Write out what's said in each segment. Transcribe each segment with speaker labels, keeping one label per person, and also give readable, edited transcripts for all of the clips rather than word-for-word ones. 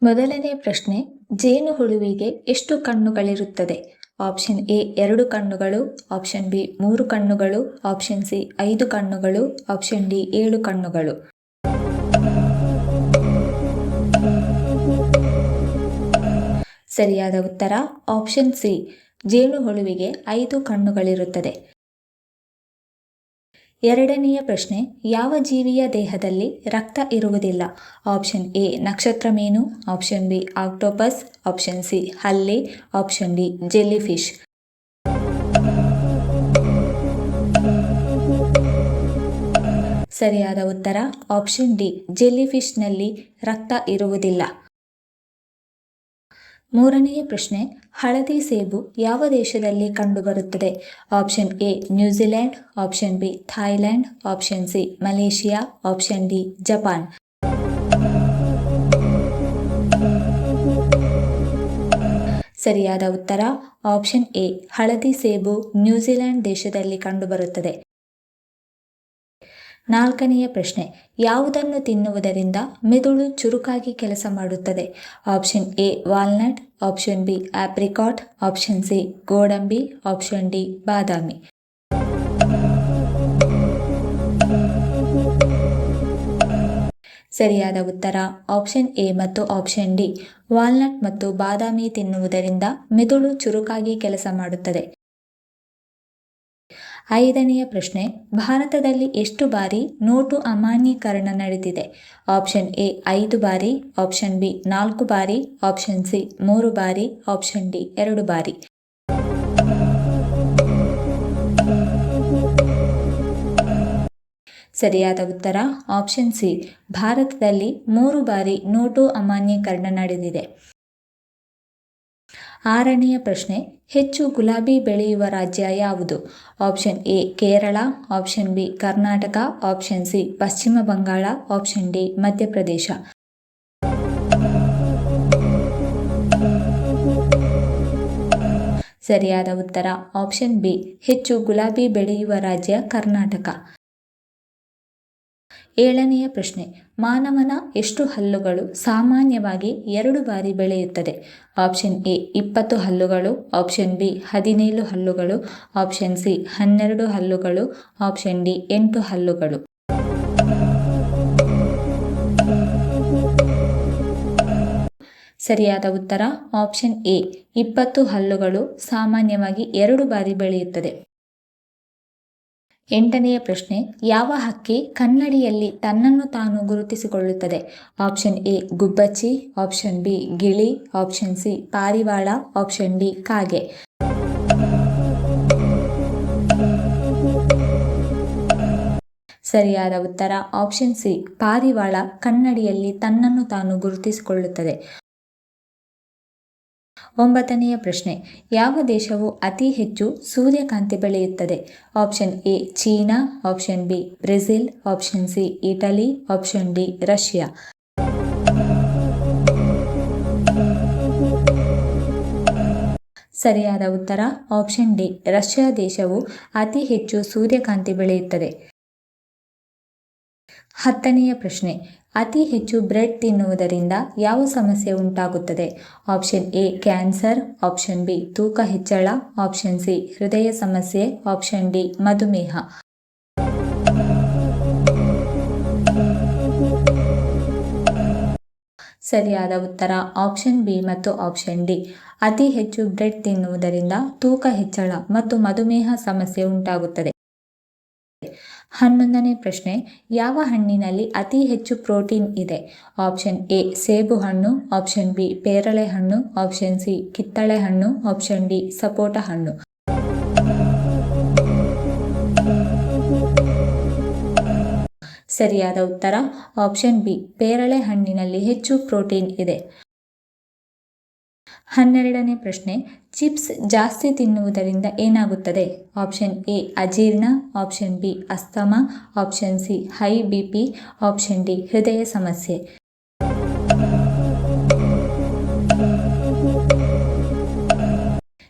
Speaker 1: ಮೊದಲನೇ ಪ್ರಶ್ನೆ, ಜೇನುಹುಳುವಿಗೆ ಎಷ್ಟು ಕಣ್ಣುಗಳಿರುತ್ತದೆ? ಆಪ್ಷನ್ ಎ 2 ಕಣ್ಣುಗಳು, ಆಪ್ಷನ್ ಬಿ 3 ಕಣ್ಣುಗಳು, ಆಪ್ಷನ್ ಸಿ 5 ಕಣ್ಣುಗಳು, ಆಪ್ಷನ್ ಡಿ 7 ಕಣ್ಣುಗಳು. ಸರಿಯಾದ ಉತ್ತರ ಆಪ್ಷನ್ ಸಿ, ಜೇನುಹುಳುವಿಗೆ 5 ಕಣ್ಣುಗಳಿರುತ್ತದೆ. ಎರಡನೆಯ ಪ್ರಶ್ನೆ, ಯಾವ ಜೀವಿಯ ದೇಹದಲ್ಲಿ ರಕ್ತ ಇರುವುದಿಲ್ಲ? ಆಪ್ಷನ್ ಎ ನಕ್ಷತ್ರ ಮೀನು, option B octopus, option C ಹಲ್ಲಿ, ಆಪ್ಷನ್ ಡಿ ಜೆಲ್ಲಿಫಿಶ್. ಸರಿಯಾದ ಉತ್ತರ ಆಪ್ಷನ್ ಡಿ, ಜೆಲ್ಲಿಫಿಶ್ನಲ್ಲಿ ರಕ್ತ ಇರುವುದಿಲ್ಲ. ಮೂರನೆಯ ಪ್ರಶ್ನೆ, ಹಳದಿ ಸೇಬು ಯಾವ ದೇಶದಲ್ಲಿ ಕಂಡುಬರುತ್ತದೆ? Option A New Zealand, option B Thailand, option C Malaysia, option D Japan. ಸರಿಯಾದ ಉತ್ತರ ಆಪ್ಷನ್ ಎ, ಹಳದಿ ಸೇಬು ನ್ಯೂಜಿಲೆಂಡ್ ದೇಶದಲ್ಲಿ ಕಂಡುಬರುತ್ತದೆ. ನಾಲ್ಕನೆಯ ಪ್ರಶ್ನೆ, ಯಾವುದನ್ನು ತಿನ್ನುವುದರಿಂದ ಮೆದುಳು ಚುರುಕಾಗಿ ಕೆಲಸ ಮಾಡುತ್ತದೆ? Option A walnut, option B apricot, option C ಗೋಡಂಬಿ, ಆಪ್ಷನ್ ಡಿ ಬಾದಾಮಿ. ಸರಿಯಾದ ಉತ್ತರ ಆಪ್ಷನ್ ಎ ಮತ್ತು ಆಪ್ಷನ್ ಡಿ, ವಾಲ್ನಟ್ ಮತ್ತು ಬಾದಾಮಿ ತಿನ್ನುವುದರಿಂದ ಮೆದುಳು ಚುರುಕಾಗಿ ಕೆಲಸ ಮಾಡುತ್ತದೆ. ಐದನೆಯ ಪ್ರಶ್ನೆ, ಭಾರತದಲ್ಲಿ ಎಷ್ಟು ಬಾರಿ ನೋಟು ಅಮಾನ್ಯೀಕರಣ ನಡೆದಿದೆ? ಆಪ್ಷನ್ ಎ 5 ಬಾರಿ, ಆಪ್ಷನ್ ಬಿ 4 ಬಾರಿ, ಆಪ್ಷನ್ ಸಿ 3 ಬಾರಿ, ಆಪ್ಷನ್ ಡಿ 2 ಬಾರಿ. ಸರಿಯಾದ ಉತ್ತರ ಆಪ್ಷನ್ ಸಿ, ಭಾರತದಲ್ಲಿ 3 ಬಾರಿ ನೋಟು ಅಮಾನ್ಯೀಕರಣ ನಡೆದಿದೆ. ಆರನೆಯ ಪ್ರಶ್ನೆ, ಹೆಚ್ಚು ಗುಲಾಬಿ ಬೆಳೆಯುವ ರಾಜ್ಯ ಯಾವುದು? Option A Kerala, option B Karnataka, option C ಪಶ್ಚಿಮ ಬಂಗಾಳ, ಆಪ್ಷನ್ ಡಿ ಮಧ್ಯಪ್ರದೇಶ. ಸರಿಯಾದ ಉತ್ತರ ಆಪ್ಷನ್ ಬಿ, ಹೆಚ್ಚು ಗುಲಾಬಿ ಬೆಳೆಯುವ ರಾಜ್ಯ ಕರ್ನಾಟಕ. ಏಳನೆಯ ಪ್ರಶ್ನೆ, ಮಾನವನ ಎಷ್ಟು ಹಲ್ಲುಗಳು ಸಾಮಾನ್ಯವಾಗಿ 2 ಬಾರಿ ಬೆಳೆಯುತ್ತದೆ? ಆಪ್ಷನ್ ಎ 20 ಹಲ್ಲುಗಳು, ಆಪ್ಷನ್ ಬಿ 17 ಹಲ್ಲುಗಳು, ಆಪ್ಷನ್ ಸಿ 12 ಹಲ್ಲುಗಳು, ಆಪ್ಷನ್ ಡಿ 8 ಹಲ್ಲುಗಳು. ಸರಿಯಾದ ಉತ್ತರ ಆಪ್ಷನ್ ಎ 20 ಹಲ್ಲುಗಳು ಸಾಮಾನ್ಯವಾಗಿ 2 ಬಾರಿ ಬೆಳೆಯುತ್ತದೆ. ಎಂಟನೆಯ ಪ್ರಶ್ನೆ, ಯಾವ ಹಕ್ಕಿ ಕನ್ನಡಿಯಲ್ಲಿ ತನ್ನನ್ನು ತಾನು ಗುರುತಿಸಿಕೊಳ್ಳುತ್ತದೆ? ಆಪ್ಷನ್ ಎ ಗುಬ್ಬಚ್ಚಿ, ಆಪ್ಷನ್ ಬಿ ಗಿಳಿ, ಆಪ್ಷನ್ ಸಿ ಪಾರಿವಾಳ, ಆಪ್ಷನ್ ಡಿ ಕಾಗೆ. ಸರಿಯಾದ ಉತ್ತರ ಆಪ್ಷನ್ ಸಿ, ಪಾರಿವಾಳ ಕನ್ನಡಿಯಲ್ಲಿ ತನ್ನನ್ನು ತಾನು ಗುರುತಿಸಿಕೊಳ್ಳುತ್ತದೆ. ಒಂಬತ್ತನೆಯ ಪ್ರಶ್ನೆ, ಯಾವ ದೇಶವು ಅತಿ ಹೆಚ್ಚು ಸೂರ್ಯಕಾಂತಿ ಬೆಳೆಯುತ್ತದೆ? Option A China, option B Brazil, option C Italy, option D Russia. ಸರಿಯಾದ ಉತ್ತರ ಆಪ್ಷನ್ ಡಿ, ರಷ್ಯಾ ದೇಶವು ಅತಿ ಹೆಚ್ಚು ಸೂರ್ಯಕಾಂತಿ ಬೆಳೆಯುತ್ತದೆ. ಹತ್ತನೆಯ ಪ್ರಶ್ನೆ, ಅತಿ ಹೆಚ್ಚು ಬ್ರೆಡ್ ತಿನ್ನುವುದರಿಂದ ಯಾವ ಸಮಸ್ಯೆ ಉಂಟಾಗುತ್ತದೆ? Option A cancer, option B ತೂಕ ಹೆಚ್ಚಳ, ಆಪ್ಷನ್ ಸಿ ಹೃದಯ ಸಮಸ್ಯೆ, ಆಪ್ಷನ್ ಡಿ ಮಧುಮೇಹ. ಸರಿಯಾದ ಉತ್ತರ ಆಪ್ಷನ್ ಬಿ ಮತ್ತು ಆಪ್ಷನ್ ಡಿ, ಅತಿ ಹೆಚ್ಚು ಬ್ರೆಡ್ ತಿನ್ನುವುದರಿಂದ ತೂಕ ಹೆಚ್ಚಳ ಮತ್ತು ಮಧುಮೇಹ ಸಮಸ್ಯೆ ಉಂಟಾಗುತ್ತದೆ. 11ನೇ ಪ್ರಶ್ನೆ, ಯಾವ ಹಣ್ಣಿನಲ್ಲಿ ಅತಿ ಹೆಚ್ಚು ಪ್ರೋಟೀನ್ ಇದೆ? ಆಪ್ಷನ್ ಎ ಸೇಬು ಹಣ್ಣು, ಆಪ್ಷನ್ ಬಿ ಪೇರಳೆ ಹಣ್ಣು, ಆಪ್ಷನ್ ಸಿ ಕಿತ್ತಳೆ ಹಣ್ಣು, ಆಪ್ಷನ್ ಡಿ ಸಪೋಟ ಹಣ್ಣು. ಸರಿಯಾದ ಉತ್ತರ ಆಪ್ಷನ್ ಬಿ, ಪೇರಳೆ ಹಣ್ಣಿನಲ್ಲಿ ಹೆಚ್ಚು ಪ್ರೋಟೀನ್ ಇದೆ. 12ನೇ ಪ್ರಶ್ನೆ, ಚಿಪ್ಸ್ ಜಾಸ್ತಿ ತಿನ್ನುವುದರಿಂದ ಏನಾಗುತ್ತದೆ? ಆಪ್ಷನ್ ಎ ಅಜೀರ್ಣ, option B asthma, option C high BP, option D ಹೃದಯ ಸಮಸ್ಯೆ.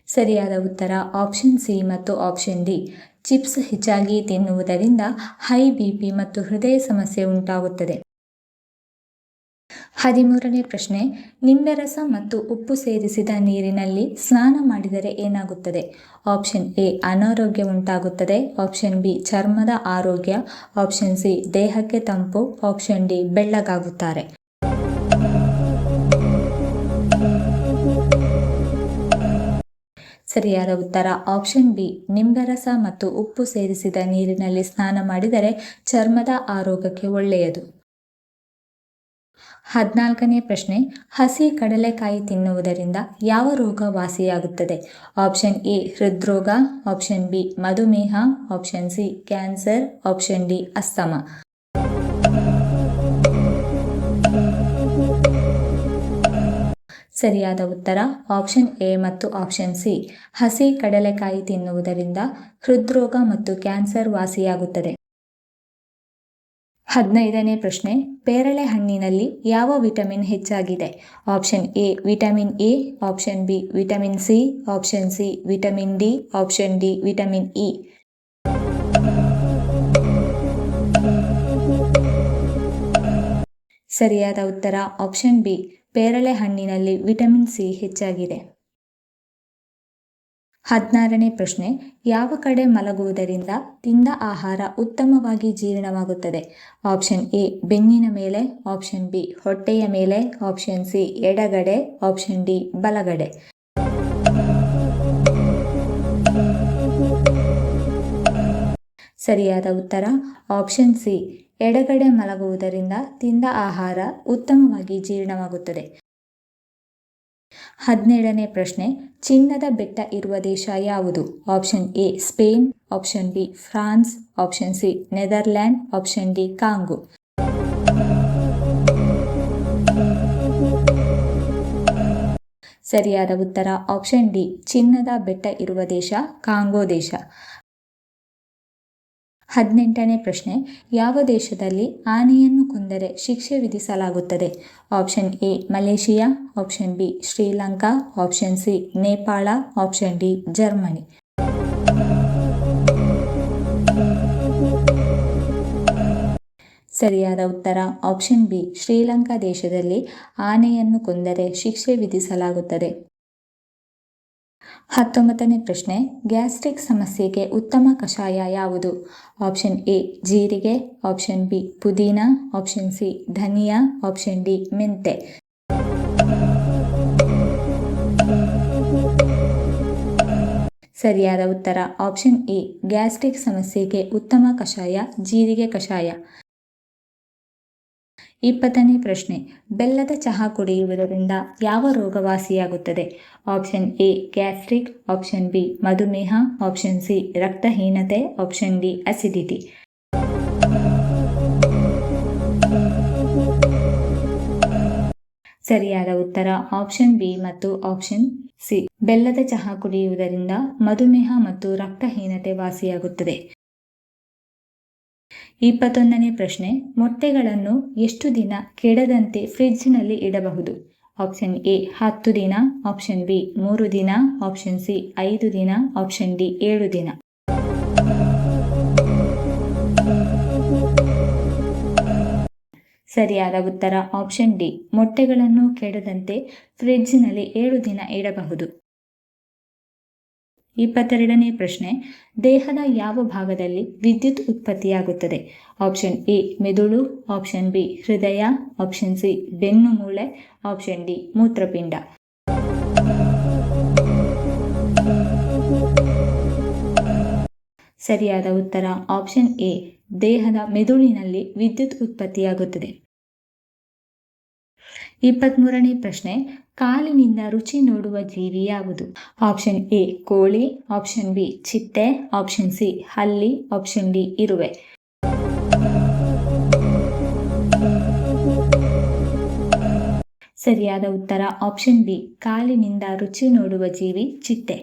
Speaker 1: ಸರಿಯಾದ ಉತ್ತರ ಆಪ್ಷನ್ ಸಿ ಮತ್ತು ಆಪ್ಷನ್ ಡಿ, ಚಿಪ್ಸ್ ಹೆಚ್ಚಾಗಿ ತಿನ್ನುವುದರಿಂದ ಹೈ ಬಿಪಿ ಮತ್ತು ಹೃದಯ ಸಮಸ್ಯೆ ಉಂಟಾಗುತ್ತದೆ. 13ನೇ ಪ್ರಶ್ನೆ, ನಿಂಬೆರಸ ಮತ್ತು ಉಪ್ಪು ಸೇರಿಸಿದ ನೀರಿನಲ್ಲಿ ಸ್ನಾನ ಮಾಡಿದರೆ ಏನಾಗುತ್ತದೆ? ಆಪ್ಷನ್ ಎ ಅನಾರೋಗ್ಯ ಉಂಟಾಗುತ್ತದೆ, ಆಪ್ಷನ್ ಬಿ ಚರ್ಮದ ಆರೋಗ್ಯ, ಆಪ್ಷನ್ ಸಿ ದೇಹಕ್ಕೆ ತಂಪು, ಆಪ್ಷನ್ ಡಿ ಬೆಳ್ಳಗಾಗುತ್ತಾರೆ. ಸರಿಯಾದ ಉತ್ತರ ಆಪ್ಷನ್ ಬಿ, ನಿಂಬೆರಸ ಮತ್ತು ಉಪ್ಪು ಸೇರಿಸಿದ ನೀರಿನಲ್ಲಿ ಸ್ನಾನ ಮಾಡಿದರೆ ಚರ್ಮದ ಆರೋಗ್ಯಕ್ಕೆ ಒಳ್ಳೆಯದು. 14ನೇ ಪ್ರಶ್ನೆ, ಹಸಿ ಕಡಲೆಕಾಯಿ ತಿನ್ನುವುದರಿಂದ ಯಾವ ರೋಗ ವಾಸಿಯಾಗುತ್ತದೆ? ಆಪ್ಷನ್ ಎ ಹೃದ್ರೋಗ, ಆಪ್ಷನ್ ಬಿ ಮಧುಮೇಹ, option C cancer, option D asthma. ಸರಿಯಾದ ಉತ್ತರ ಆಪ್ಷನ್ ಎ ಮತ್ತು ಆಪ್ಷನ್ ಸಿ. ಹಸಿ ಕಡಲೆಕಾಯಿ ತಿನ್ನುವುದರಿಂದ ಹೃದ್ರೋಗ ಮತ್ತು ಕ್ಯಾನ್ಸರ್ ವಾಸಿಯಾಗುತ್ತದೆ. 15ನೇ ಪ್ರಶ್ನೆ, ಪೇರಳೆ ಹಣ್ಣಿನಲ್ಲಿ ಯಾವ ವಿಟಮಿನ್ ಹೆಚ್ಚಾಗಿದೆ? Option A vitamin A, option B vitamin C, option C vitamin D, option D vitamin E. ಸರಿಯಾದ ಉತ್ತರ ಆಪ್ಷನ್ ಬಿ, ಪೇರಳೆ ಹಣ್ಣಿನಲ್ಲಿ ವಿಟಮಿನ್ ಸಿ ಹೆಚ್ಚಾಗಿದೆ. 16ನೇ ಪ್ರಶ್ನೆ, ಯಾವ ಕಡೆ ಮಲಗುವುದರಿಂದ ತಿಂದ ಆಹಾರ ಉತ್ತಮವಾಗಿ ಜೀರ್ಣವಾಗುತ್ತದೆ? ಆಪ್ಷನ್ ಎ ಬೆನ್ನಿನ ಮೇಲೆ, ಆಪ್ಷನ್ ಬಿ ಹೊಟ್ಟೆಯ ಮೇಲೆ, ಆಪ್ಷನ್ ಸಿ ಎಡಗಡೆ, ಆಪ್ಷನ್ ಡಿ ಬಲಗಡೆ. ಸರಿಯಾದ ಉತ್ತರ ಆಪ್ಷನ್ ಸಿ, ಎಡಗಡೆ ಮಲಗುವುದರಿಂದ ತಿಂದ ಆಹಾರ ಉತ್ತಮವಾಗಿ ಜೀರ್ಣವಾಗುತ್ತದೆ. 17ನೇ ಪ್ರಶ್ನೆ, ಚಿನ್ನದ ಬೆಟ್ಟ ಇರುವ ದೇಶ ಯಾವುದು? Option A Spain, option B France, option C Netherland, option D Congo. ಸರಿಯಾದ ಉತ್ತರ ಆಪ್ಷನ್ ಡಿ, ಚಿನ್ನದ ಬೆಟ್ಟ ಇರುವ ದೇಶ ಕಾಂಗೋ ದೇಶ. 18ನೇ ಪ್ರಶ್ನೆ, ಯಾವ ದೇಶದಲ್ಲಿ ಆನೆಯನ್ನು ಕೊಂದರೆ ಶಿಕ್ಷೆ ವಿಧಿಸಲಾಗುತ್ತದೆ? Option A Malaysia, option B Sri Lanka, option C Nepal, option D Germany. ಸರಿಯಾದ ಉತ್ತರ ಆಪ್ಷನ್ ಬಿ, ಶ್ರೀಲಂಕಾ ದೇಶದಲ್ಲಿ ಆನೆಯನ್ನು ಕೊಂದರೆ ಶಿಕ್ಷೆ ವಿಧಿಸಲಾಗುತ್ತದೆ. 19ನೇ ಪ್ರಶ್ನೆ, ಗ್ಯಾಸ್ಟ್ರಿಕ್ ಸಮಸ್ಯೆಗೆ ಉತ್ತಮ ಕಷಾಯ ಯಾವುದು? ಆಪ್ಷನ್ ಎ ಜೀರಿಗೆ, ಆಪ್ಷನ್ ಬಿ ಪುದೀನ, ಆಪ್ಷನ್ ಸಿ ಧನಿಯಾ, ಆಪ್ಷನ್ ಡಿ ಮೆಂತೆ. ಸರಿಯಾದ ಉತ್ತರ ಆಪ್ಷನ್ ಎ, ಗ್ಯಾಸ್ಟ್ರಿಕ್ ಸಮಸ್ಯೆಗೆ ಉತ್ತಮ ಕಷಾಯ ಜೀರಿಗೆ ಕಷಾಯ. 20ನೇ ಪ್ರಶ್ನೆ, ಬೆಲ್ಲದ ಚಹಾ ಕುಡಿಯುವುದರಿಂದ ಯಾವ ರೋಗ ವಾಸಿಯಾಗುತ್ತದೆ? Option A gastric, option B ಮಧುಮೇಹ, ಆಪ್ಷನ್ ಸಿ ರಕ್ತಹೀನತೆ, ಆಪ್ಷನ್ ಡಿ ಅಸಿಡಿಟಿ. ಸರಿಯಾದ ಉತ್ತರ ಆಪ್ಷನ್ ಬಿ ಮತ್ತು ಆಪ್ಷನ್ ಸಿ. ಬೆಲ್ಲದ ಚಹಾ ಕುಡಿಯುವುದರಿಂದ ಮಧುಮೇಹ ಮತ್ತು ರಕ್ತಹೀನತೆ ವಾಸಿಯಾಗುತ್ತದೆ. 21ನೇ ಪ್ರಶ್ನೆ, ಮೊಟ್ಟೆಗಳನ್ನು ಎಷ್ಟು ದಿನ ಕೆಡದಂತೆ ಫ್ರಿಡ್ಜ್ನಲ್ಲಿ ಇಡಬಹುದು? ಆಪ್ಷನ್ ಎ 10 ದಿನ, ಆಪ್ಷನ್ ಬಿ 3 ದಿನ, ಆಪ್ಷನ್ ಸಿ 5 ದಿನ, ಆಪ್ಷನ್ ಡಿ 7 ದಿನ. ಸರಿಯಾದ ಉತ್ತರ ಆಪ್ಷನ್ ಡಿ, ಮೊಟ್ಟೆಗಳನ್ನು ಕೆಡದಂತೆ ಫ್ರಿಡ್ಜ್ನಲ್ಲಿ 7 ದಿನ ಇಡಬಹುದು. 22ನೇ ಪ್ರಶ್ನೆ, ದೇಹದ ಯಾವ ಭಾಗದಲ್ಲಿ ವಿದ್ಯುತ್ ಉತ್ಪತ್ತಿಯಾಗುತ್ತದೆ? ಆಪ್ಷನ್ ಎ ಮೆದುಳು, ಆಪ್ಷನ್ ಬಿ ಹೃದಯ, ಆಪ್ಷನ್ ಸಿ ಬೆನ್ನು ಮೂಳೆ, ಆಪ್ಷನ್ ಡಿ ಮೂತ್ರಪಿಂಡ. ಸರಿಯಾದ ಉತ್ತರ ಆಪ್ಷನ್ ಎ, ದೇಹದ ಮೆದುಳಿನಲ್ಲಿ ವಿದ್ಯುತ್ ಉತ್ಪತ್ತಿಯಾಗುತ್ತದೆ. 23ನೇ ಪ್ರಶ್ನೆ, ಕಾಲಿನಿಂದ ರುಚಿ ನೋಡುವ ಜೀವಿ ಯಾವುದು? ಆಪ್ಷನ್ ಎ ಕೋಳಿ, ಆಪ್ಷನ್ ಬಿ ಚಿಟ್ಟೆ, ಆಪ್ಷನ್ ಸಿ ಹಲ್ಲಿ, ಆಪ್ಷನ್ ಡಿ ಇರುವೆ. ಸರಿಯಾದ ಉತ್ತರ ಆಪ್ಷನ್ ಬಿ, ಕಾಲಿನಿಂದ ರುಚಿ ನೋಡುವ ಜೀವಿ ಚಿಟ್ಟೆ.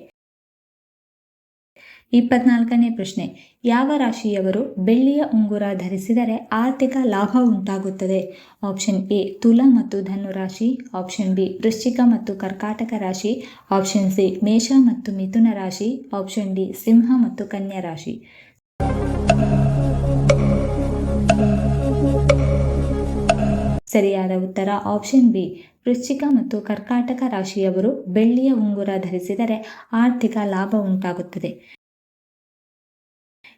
Speaker 1: 24ನೇ ಪ್ರಶ್ನೆ, ಯಾವ ರಾಶಿಯವರು ಬೆಳ್ಳಿಯ ಉಂಗುರ ಧರಿಸಿದರೆ ಆರ್ಥಿಕ ಲಾಭ ಉಂಟಾಗುತ್ತದೆ? ಆಪ್ಷನ್ ಎ ತುಲಾ ಮತ್ತು ಧನು ರಾಶಿ, ಆಪ್ಷನ್ ಬಿ ವೃಶ್ಚಿಕ ಮತ್ತು ಕರ್ಕಾಟಕ ರಾಶಿ, ಆಪ್ಷನ್ ಸಿ ಮೇಷ ಮತ್ತು ಮಿಥುನ ರಾಶಿ, ಆಪ್ಷನ್ ಡಿ ಸಿಂಹ ಮತ್ತು ಕನ್ಯಾ ರಾಶಿ. ಸರಿಯಾದ ಉತ್ತರ ಆಪ್ಷನ್ ಬಿ. ವೃಶ್ಚಿಕ ಮತ್ತು ಕರ್ಕಾಟಕ ರಾಶಿಯವರು ಬೆಳ್ಳಿಯ ಉಂಗುರ ಧರಿಸಿದರೆ ಆರ್ಥಿಕ ಲಾಭ ಉಂಟಾಗುತ್ತದೆ.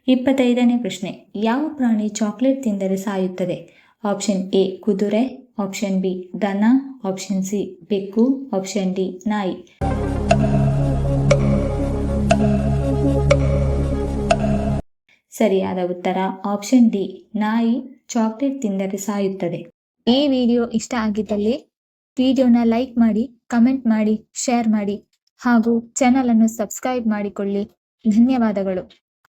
Speaker 1: 25ನೇ ಪ್ರಶ್ನೆ. ಯಾವ ಪ್ರಾಣಿ ಚಾಕ್ಲೇಟ್ ತಿಂದರೆ ಸಾಯುತ್ತದೆ? ಆಪ್ಷನ್ ಎ ಕುದುರೆ, ಆಪ್ಷನ್ ಬಿ ದನ, ಆಪ್ಷನ್ ಸಿ ಬೆಕ್ಕು, ಆಪ್ಷನ್ ಡಿ ನಾಯಿ. ಸರಿಯಾದ ಉತ್ತರ ಆಪ್ಷನ್ ಡಿ. ನಾಯಿ ಚಾಕ್ಲೇಟ್ ತಿಂದರೆ ಸಾಯುತ್ತದೆ. ಈ ವಿಡಿಯೋ ಇಷ್ಟ ಆಗಿದ್ದಲ್ಲಿ ವಿಡಿಯೋನ ಲೈಕ್ ಮಾಡಿ, ಕಮೆಂಟ್ ಮಾಡಿ, ಶೇರ್ ಮಾಡಿ ಹಾಗೂ ಚಾನಲ್ ಅನ್ನು ಸಬ್ಸ್ಕ್ರೈಬ್ ಮಾಡಿಕೊಳ್ಳಿ. ಧನ್ಯವಾದಗಳು.